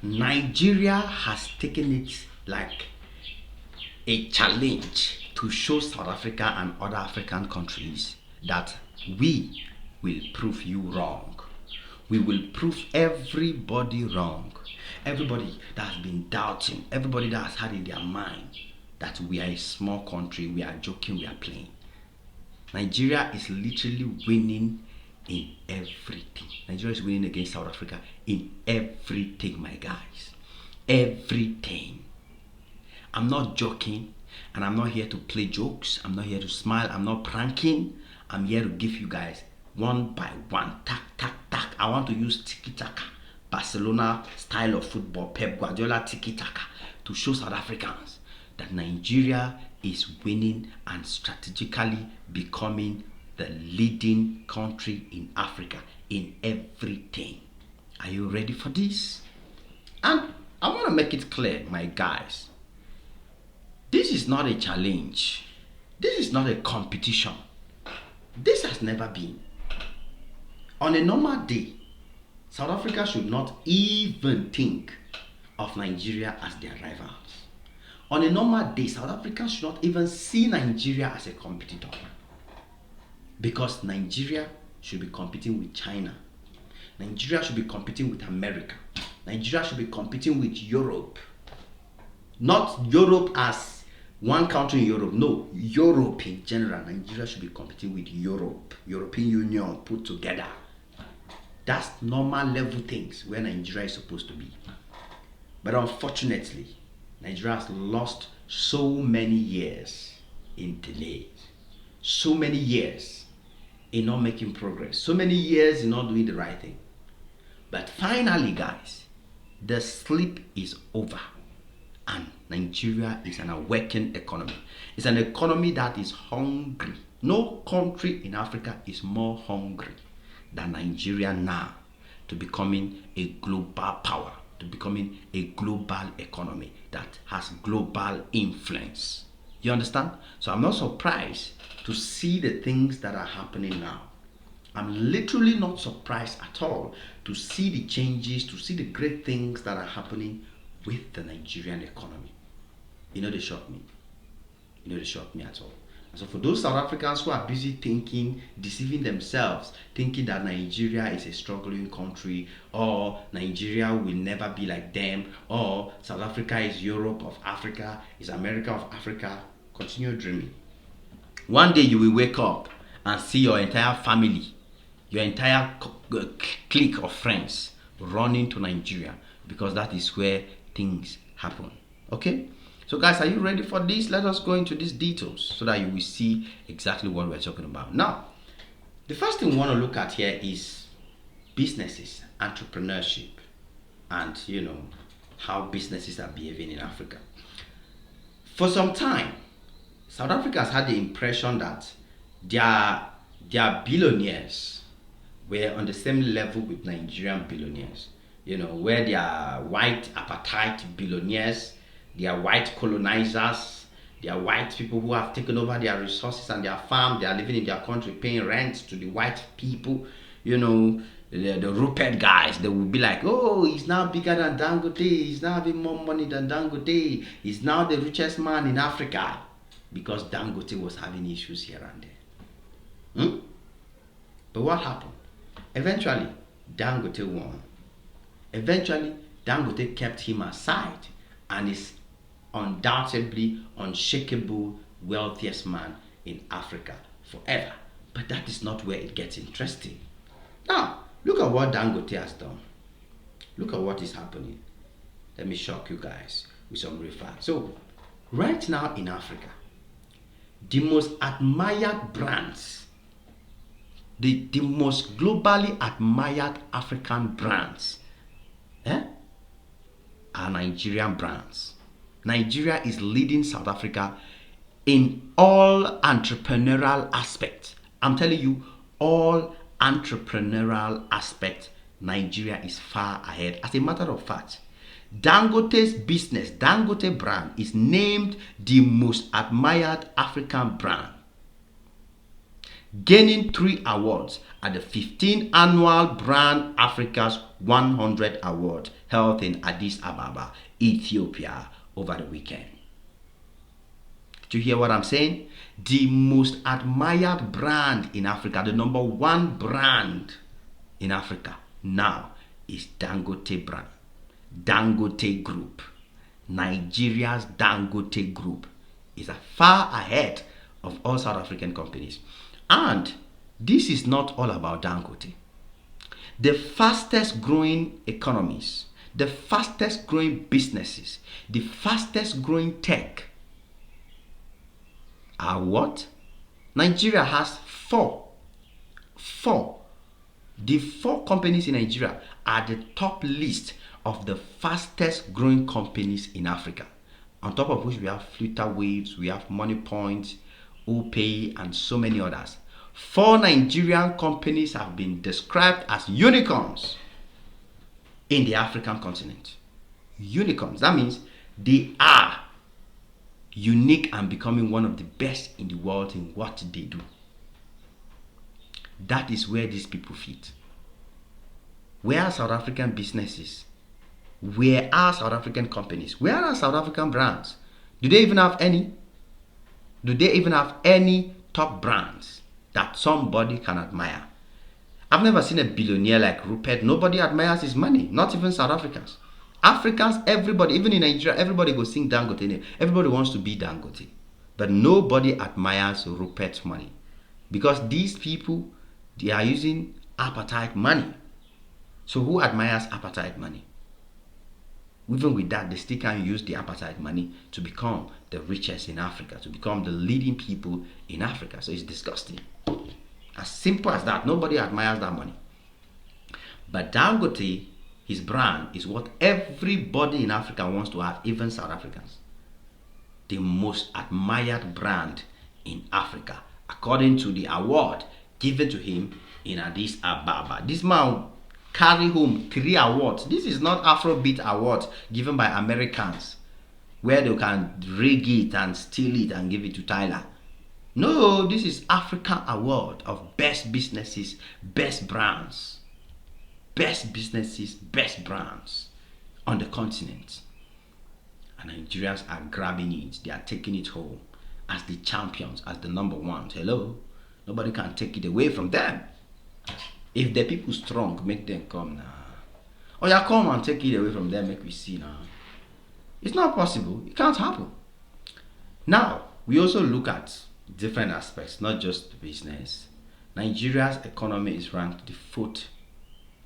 Nigeria has taken it like a challenge to show South Africa and other African countries that we will prove you wrong. We will prove everybody wrong. Everybody that has been doubting, everybody that has had in their mind that we are a small country, we are joking, we are playing. Nigeria is literally winning in everything. Nigeria is winning against South Africa in everything, my guys. Everything. I'm not joking, and I'm not here to play jokes. I'm not here to smile. I'm not pranking. I'm here to give you guys one by one. Tack, tack, tack. I want to use tiki-taka, Barcelona style of football, Pep Guardiola tiki-taka, to show South Africans that Nigeria is winning and strategically becoming the leading country in Africa in everything. Are you ready for this? And I want to make it clear, my guys, this is not a challenge. This is not a competition. This has never been. On a normal day, South Africa should not even think of Nigeria as their rivals. On a normal day, South Africans should not even see Nigeria as a competitor. Because Nigeria should be competing with China. Nigeria should be competing with America. Nigeria should be competing with Europe. Not Europe as one country in Europe. No, Europe in general. Nigeria should be competing with Europe. European Union put together. That's normal level things where Nigeria is supposed to be. But unfortunately, Nigeria has lost so many years in delays. So many years in not making progress. So many years in not doing the right thing. But finally, guys, the sleep is over. And Nigeria is an awakened economy. It's an economy that is hungry. No country in Africa is more hungry than Nigeria now to becoming a global power, to becoming a global economy that has global influence. You understand? So I'm not surprised to see the things that are happening now. I'm literally not surprised at all to see the changes, to see the great things that are happening with the Nigerian economy. You know, they shock me. You know, they shock me at all. And so for those South Africans who are busy thinking, deceiving themselves, thinking that Nigeria is a struggling country, or Nigeria will never be like them, or South Africa is Europe of Africa, is America of Africa, continue dreaming. One day you will wake up and see your entire family, your entire clique of friends running to Nigeria, because that is where things happen. Okay? So guys, are you ready for this? Let us go into these details so that you will see exactly what we're talking about. Now, the first thing we want to look at here is businesses, entrepreneurship, and how businesses are behaving in Africa. For some time, South Africa has had the impression that their billionaires were on the same level with Nigerian billionaires. Where they are white apartheid billionaires, they are white colonizers, they are white people who have taken over their resources and their farm. They are living in their country, paying rent to the white people. The Rupert guys, they will be like, oh, he's now bigger than Dangote, he's now having more money than Dangote, he's now the richest man in Africa, because Dangote was having issues here and there. But what happened? Eventually, Dangote won. Eventually, Dangote kept him aside and is undoubtedly, unshakable, wealthiest man in Africa forever. But that is not where it gets interesting. Now, look at what Dangote has done. Look at what is happening. Let me shock you guys with some real facts. So, right now in Africa, the most admired brands, the most globally admired African brands, are Nigerian brands. Nigeria is leading South Africa in all entrepreneurial aspects. I'm telling you, all entrepreneurial aspects, Nigeria is far ahead. As a matter of fact, Dangote's business, Dangote brand, is named the most admired African brand, gaining 3 awards at the 15th annual Brand Africa's 100 Award held in Addis Ababa, Ethiopia over the weekend. Did you hear what I'm saying? The most admired brand in Africa, the number one brand in Africa now is Dangote brand. Dangote Group. Nigeria's Dangote Group is far ahead of all South African companies. And this is not all about Dangote. The fastest growing economies, the fastest growing businesses, the fastest growing tech are what? Nigeria has four. The four companies in Nigeria are the top list of the fastest growing companies in Africa. On top of which we have Flutterwaves, we have Money Point, Opay, and so many others. 4 Nigerian companies have been described as unicorns in the African continent. Unicorns, that means they are unique and becoming one of the best in the world in what they do. That is where these people fit. Where are South African businesses? Where are South African companies? Where are South African brands? Do they even have any? Do they even have any top brands that somebody can admire? I've never seen a billionaire like Rupert. Nobody admires his money, not even South Africans. Africans, everybody, even in Nigeria, everybody goes sing Dangote name. Everybody wants to be Dangote. But nobody admires Rupert's money. Because these people, they are using apartheid money. So who admires apartheid money? Even with that, they still can use the apartheid money to become the richest in Africa, to become the leading people in Africa. So it's disgusting. As simple as that. Nobody admires that money. But Dangote, his brand, is what everybody in Africa wants to have, even South Africans. The most admired brand in Africa, according to the award given to him in Addis Ababa. This man carry home 3 awards. This is not Afrobeat awards given by Americans, where they can rig it and steal it and give it to Tyler. No, this is African award of best businesses, best brands. Best businesses, best brands on the continent. And Nigerians are grabbing it. They are taking it home as the champions, as the number ones. Hello? Nobody can take it away from them. If the people strong, make them come now. Or you come and take it away from them, make we see now. It's not possible. It can't happen. Now, we also look at different aspects, not just business. Nigeria's economy is ranked the 4th,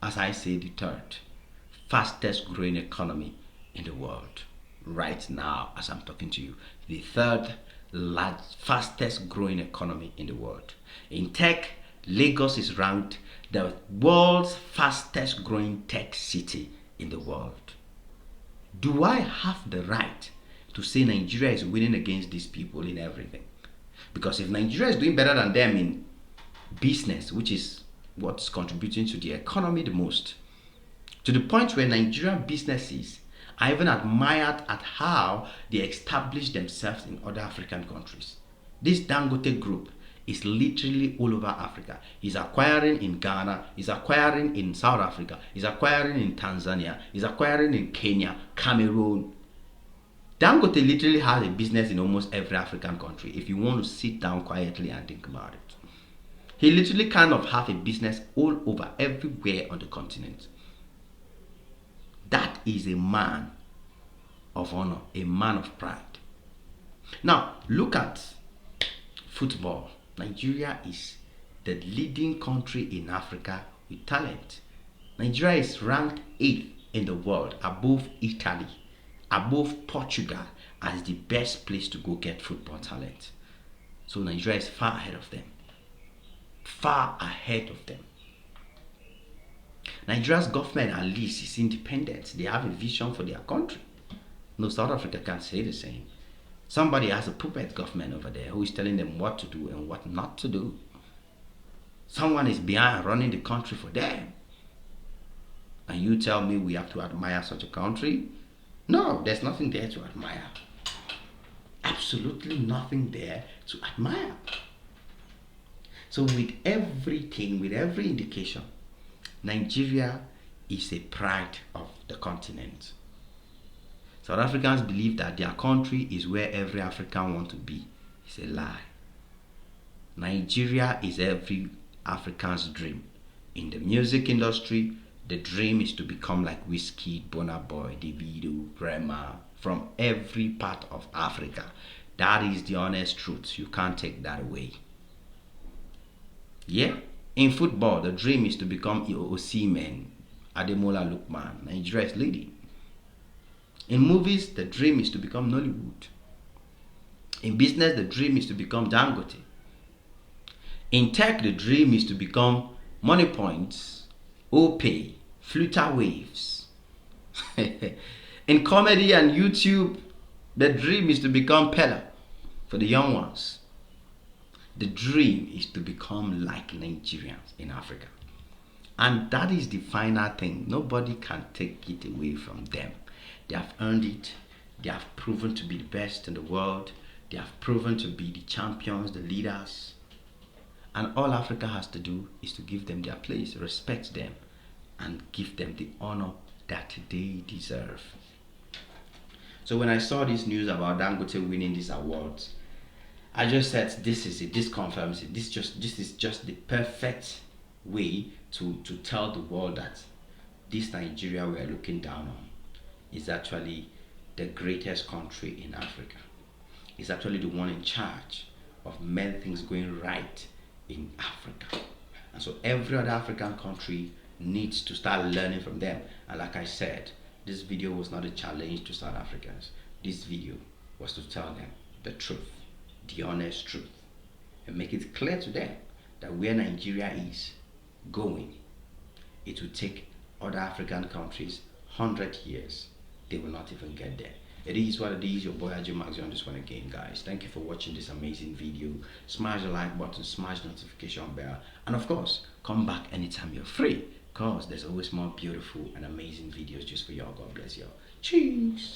as I say, the 3rd fastest growing economy in the world. Right now, as I'm talking to you, the 3rd fastest growing economy in the world. In tech, Lagos is ranked the world's fastest growing tech city in the world. Do I have the right to say Nigeria is winning against these people in everything? Because if Nigeria is doing better than them in business, which is what's contributing to the economy the most, to the point where Nigerian businesses are even admired at how they establish themselves in other African countries. This Dangote group is literally all over Africa. He's acquiring in Ghana, he's acquiring in South Africa, he's acquiring in Tanzania, he's acquiring in Kenya, Cameroon. Dangote literally has a business in almost every African country if you want to sit down quietly and think about it. He literally kind of have a business all over, everywhere on the continent. That is a man of honor, a man of pride. Now, look at football. Nigeria is the leading country in Africa with talent. Nigeria is ranked 8th in the world, above Italy, above Portugal, as the best place to go get football talent. So Nigeria is far ahead of them. Far ahead of them. Nigeria's government, at least, is independent. They have a vision for their country. No, South Africa can't say the same. Somebody has a puppet government over there who is telling them what to do and what not to do. Someone is behind running the country for them. And you tell me we have to admire such a country? No, there's nothing there to admire. Absolutely nothing there to admire. So with everything, with every indication, Nigeria is a pride of the continent. South Africans believe that their country is where every African wants to be. It's a lie. Nigeria is every African's dream. In the music industry, the dream is to become like Wizkid, Burna Boy, Davido, Rema, from every part of Africa. That is the honest truth. You can't take that away. Yeah. In football, the dream is to become Osimhen, Ademola Lookman. Nigeria is leading. In movies, the dream is to become Nollywood. In business, the dream is to become Dangote. In tech, the dream is to become Money Points, Opay, Flutter Waves. In comedy and YouTube, the dream is to become Pella for the young ones. The dream is to become like Nigerians in Africa. And that is the final thing. Nobody can take it away from them. They have earned it. They have proven to be the best in the world. They have proven to be the champions, the leaders. And all Africa has to do is to give them their place, respect them, and give them the honor that they deserve. So when I saw this news about Dangote winning these awards, I just said, this is it, this confirms it. This is just the perfect way to tell the world that this Nigeria we are looking down on is actually the greatest country in Africa. It's actually the one in charge of many things going right in Africa. And so every other African country needs to start learning from them. And like I said, this video was not a challenge to South Africans. This video was to tell them the truth, the honest truth, and make it clear to them that where Nigeria is going, it will take other African countries 100 years. They will not even get there. It is what it is. Your boy Ajay Maxi on this one again, guys. Thank you for watching this amazing video. Smash the like button, smash the notification bell, and of course, come back anytime you're free, because there's always more beautiful and amazing videos just for y'all. God bless y'all. Cheers.